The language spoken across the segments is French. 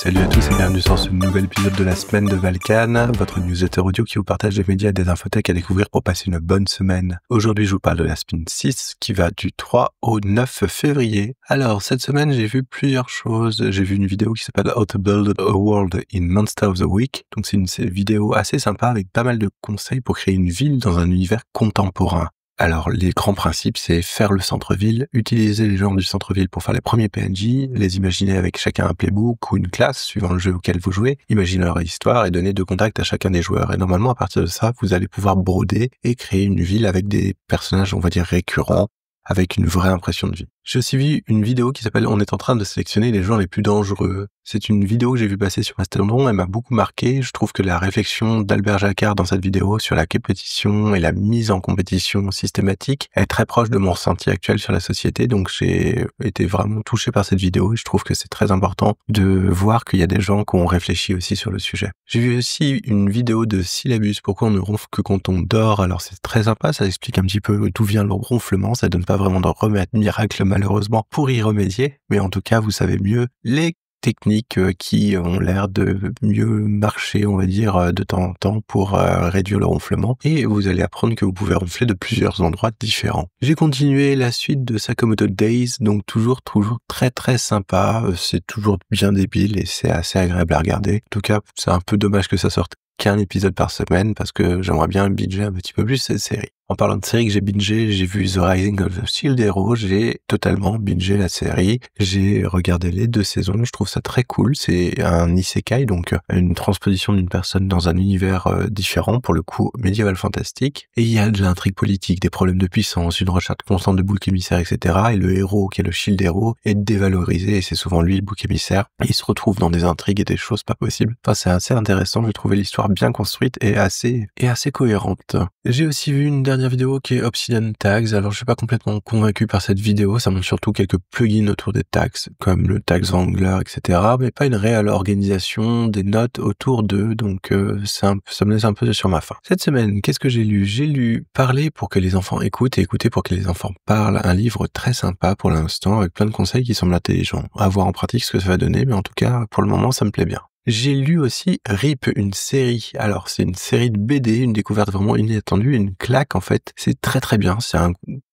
Salut à tous et bienvenue sur ce nouvel épisode de la semaine de Valkan, votre newsletter audio qui vous partage des médias et des infotech à découvrir pour passer une bonne semaine. Aujourd'hui, je vous parle de la Spin 6 qui va du 3 au 9 février. Alors, cette semaine, j'ai vu plusieurs choses. J'ai vu une vidéo qui s'appelle How to Build a World in Monster of the Week. Donc, c'est une vidéo assez sympa avec pas mal de conseils pour créer une ville dans un univers contemporain. Alors, les grands principes, c'est faire le centre-ville, utiliser les gens du centre-ville pour faire les premiers PNJ, les imaginer avec chacun un playbook ou une classe, suivant le jeu auquel vous jouez, imaginer leur histoire et donner de contact à chacun des joueurs. Et normalement, à partir de ça, vous allez pouvoir broder et créer une ville avec des personnages, on va dire, récurrents, avec une vraie impression de vie. J'ai aussi vu une vidéo qui s'appelle « On est en train de sélectionner les gens les plus dangereux ». C'est une vidéo que j'ai vu passer sur Mastodon, elle m'a beaucoup marqué. Je trouve que la réflexion d'Albert Jacquard dans cette vidéo sur la compétition et la mise en compétition systématique est très proche de mon ressenti actuel sur la société. Donc j'ai été vraiment touché par cette vidéo et je trouve que c'est très important de voir qu'il y a des gens qui ont réfléchi aussi sur le sujet. J'ai vu aussi une vidéo de Syllabus, pourquoi on ne ronfle que quand on dort. Alors c'est très sympa, ça explique un petit peu d'où vient le ronflement, ça donne pas vraiment de remède miracle malheureusement pour y remédier, mais en tout cas vous savez mieux les techniques qui ont l'air de mieux marcher, on va dire, de temps en temps pour réduire le ronflement. Et vous allez apprendre que vous pouvez ronfler de plusieurs endroits différents. J'ai continué la suite de Sakamoto Days, donc toujours très très sympa. C'est toujours bien débile et c'est assez agréable à regarder. En tout cas, c'est un peu dommage que ça sorte qu'un épisode par semaine parce que j'aimerais bien binger un petit peu plus cette série. En parlant de série que j'ai bingé, j'ai vu The Rising of the Shield Hero, j'ai totalement bingé la série, j'ai regardé les 2 saisons, je trouve ça très cool, c'est un isekai, donc une transposition d'une personne dans un univers différent, pour le coup médiéval fantastique, et il y a de l'intrigue politique, des problèmes de puissance, une recherche constante de bouc émissaire, etc., et le héros, qui est le Shield Hero, est dévalorisé, et c'est souvent lui le bouc émissaire, et il se retrouve dans des intrigues et des choses pas possibles. Enfin, c'est assez intéressant, j'ai trouvé l'histoire bien construite et assez cohérente. J'ai aussi vu une dernière vidéo qui est Obsidian Tags. Alors je suis pas complètement convaincu par cette vidéo, ça montre surtout quelques plugins autour des tags, comme le Tags Wrangler, etc., mais pas une réelle organisation des notes autour d'eux, donc ça me laisse un peu sur ma faim. Cette semaine, qu'est-ce que j'ai lu? J'ai lu Parler pour que les enfants écoutent et écouter pour que les enfants parlent, un livre très sympa pour l'instant, avec plein de conseils qui semblent intelligents. À voir en pratique ce que ça va donner, mais en tout cas, pour le moment, ça me plaît bien. J'ai lu aussi RIP, une série. Alors, c'est une série de BD, une découverte vraiment inattendue, une claque, en fait. C'est très très bien. C'est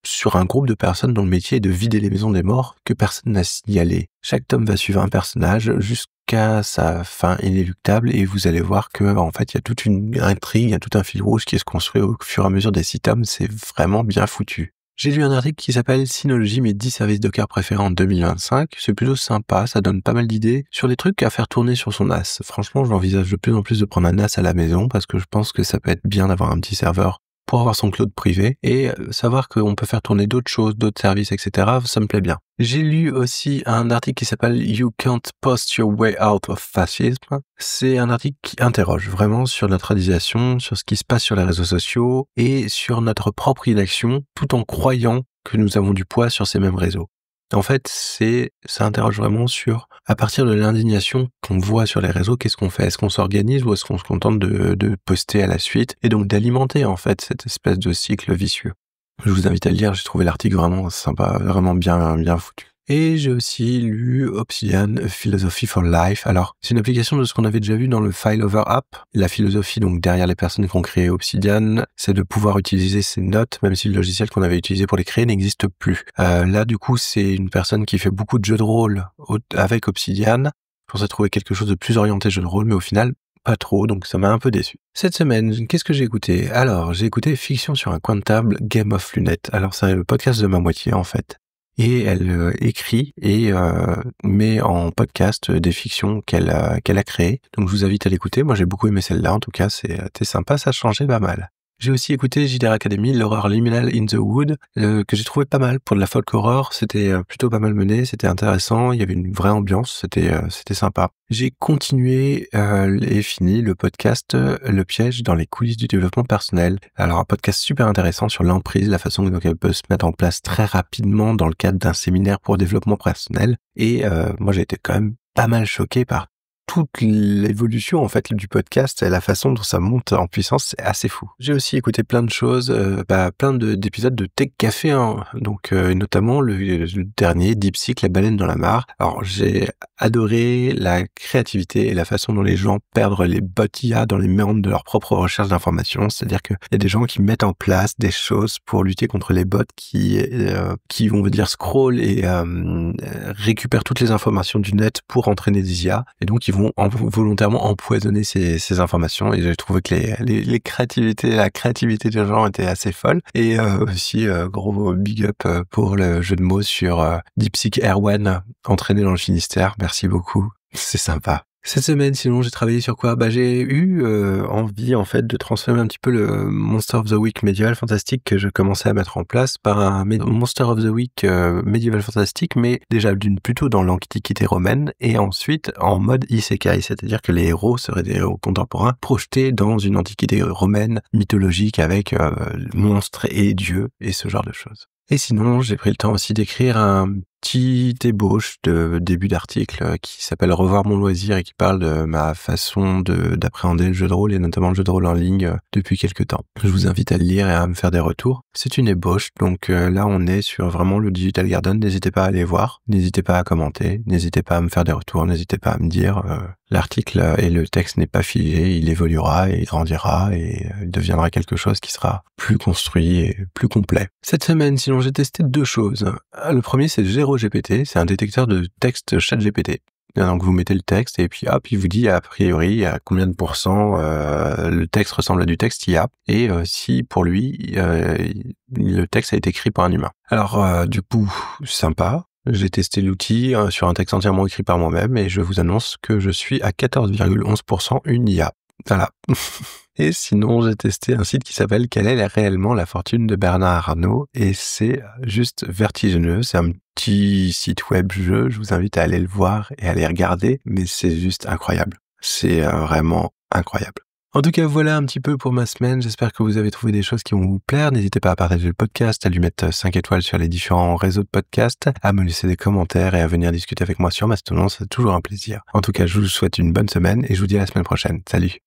sur un groupe de personnes dont le métier est de vider les maisons des morts que personne n'a signalé. Chaque tome va suivre un personnage jusqu'à sa fin inéluctable et vous allez voir que, en fait, il y a toute une intrigue, il y a tout un fil rouge qui se construit au fur et à mesure des 6 tomes. C'est vraiment bien foutu. J'ai lu un article qui s'appelle Synology, mes 10 services Docker préférés en 2025. C'est plutôt sympa, ça donne pas mal d'idées sur des trucs à faire tourner sur son NAS. Franchement, j'envisage de plus en plus de prendre un NAS à la maison parce que je pense que ça peut être bien d'avoir un petit serveur pour avoir son cloud privé et savoir qu'on peut faire tourner d'autres choses, d'autres services, etc. Ça me plaît bien. J'ai lu aussi un article qui s'appelle You Can't Post Your Way Out of Fascism. C'est un article qui interroge vraiment sur notre radicalisation, sur ce qui se passe sur les réseaux sociaux et sur notre propre inaction, tout en croyant que nous avons du poids sur ces mêmes réseaux. En fait, ça interroge vraiment sur, à partir de l'indignation qu'on voit sur les réseaux, qu'est-ce qu'on fait? Est-ce qu'on s'organise ou est-ce qu'on se contente de poster à la suite? Et donc d'alimenter, en fait, cette espèce de cycle vicieux. Je vous invite à le lire, j'ai trouvé l'article vraiment sympa, vraiment bien foutu. Et j'ai aussi lu Obsidian, A Philosophy for Life. Alors, c'est une application de ce qu'on avait déjà vu dans le Fileover App. La philosophie, donc, derrière les personnes qui ont créé Obsidian, c'est de pouvoir utiliser ces notes, même si le logiciel qu'on avait utilisé pour les créer n'existe plus. Là, du coup, c'est une personne qui fait beaucoup de jeux de rôle avec Obsidian. Je pensais trouver quelque chose de plus orienté jeu de rôle, mais au final, pas trop, donc ça m'a un peu déçu. Cette semaine, qu'est-ce que j'ai écouté? Alors, j'ai écouté Fiction sur un coin de table, Game of Lunettes. Alors, c'est le podcast de ma moitié, en fait. Et elle écrit et met en podcast des fictions qu'elle a créées. Donc je vous invite à l'écouter. Moi j'ai beaucoup aimé celle-là, en tout cas c'était sympa, ça changeait pas mal. J'ai aussi écouté JDR Academy, l'horreur liminal in the wood, que j'ai trouvé pas mal pour de la folk horror. C'était plutôt pas mal mené, c'était intéressant, il y avait une vraie ambiance, c'était sympa. J'ai continué et fini le podcast Le piège dans les coulisses du développement personnel. Alors un podcast super intéressant sur l'emprise, la façon dont elle peut se mettre en place très rapidement dans le cadre d'un séminaire pour le développement personnel. Et moi j'ai été quand même pas mal choqué par toute l'évolution en fait du podcast et la façon dont ça monte en puissance, c'est assez fou. J'ai aussi écouté plein de choses, plein d'épisodes de Tech Café, hein, donc notamment le dernier DeepSeek, la baleine dans la mare. Alors j'ai adoré la créativité et la façon dont les gens perdent les bots IA dans les méandres de leur propre recherche d'informations. C'est-à-dire qu'il y a des gens qui mettent en place des choses pour lutter contre les bots qui on va dire, scroll et récupèrent toutes les informations du net pour entraîner des IA. Et donc, ils vont volontairement empoisonner ces informations. Et j'ai trouvé que la créativité des gens était assez folle. Et aussi, gros big up pour le jeu de mots sur DeepSeek Erwan, entraîné dans le Finistère. Merci beaucoup. C'est sympa. Cette semaine, sinon, j'ai travaillé sur quoi? J'ai eu envie, en fait, de transformer un petit peu le Monster of the Week médiéval fantastique que je commençais à mettre en place par un Monster of the Week médiéval fantastique, mais déjà plutôt dans l'Antiquité romaine, et ensuite en mode isekai, c'est-à-dire que les héros seraient des héros contemporains projetés dans une Antiquité romaine mythologique avec monstres et dieux et ce genre de choses. Et sinon, j'ai pris le temps aussi d'écrire un petit ébauche de début d'article qui s'appelle Revoir mon loisir et qui parle de ma façon d'appréhender le jeu de rôle et notamment le jeu de rôle en ligne depuis quelques temps. Je vous invite à le lire et à me faire des retours. C'est une ébauche, donc là on est sur vraiment le Digital Garden. N'hésitez pas à aller voir, n'hésitez pas à commenter, n'hésitez pas à me faire des retours, n'hésitez pas à me dire l'article et le texte n'est pas figé, il évoluera et il grandira et il deviendra quelque chose qui sera plus construit et plus complet. Cette semaine, sinon, j'ai testé 2 choses. Le premier, c'est GPT, c'est un détecteur de texte ChatGPT. Donc vous mettez le texte et puis hop, il vous dit a priori à combien de pourcents le texte ressemble à du texte IA et si pour lui le texte a été écrit par un humain. Alors du coup, sympa. J'ai testé l'outil sur un texte entièrement écrit par moi-même et je vous annonce que je suis à 14,11% une IA. Voilà. Et sinon, j'ai testé un site qui s'appelle « Quelle est réellement la fortune de Bernard Arnault ?» et c'est juste vertigineux. C'est un petit site web jeu. Je vous invite à aller le voir et à aller regarder, mais c'est juste incroyable. C'est vraiment incroyable. En tout cas, voilà un petit peu pour ma semaine. J'espère que vous avez trouvé des choses qui vont vous plaire. N'hésitez pas à partager le podcast, à lui mettre 5 étoiles sur les différents réseaux de podcasts, à me laisser des commentaires et à venir discuter avec moi sur Mastodon. C'est toujours un plaisir. En tout cas, je vous souhaite une bonne semaine et je vous dis à la semaine prochaine. Salut!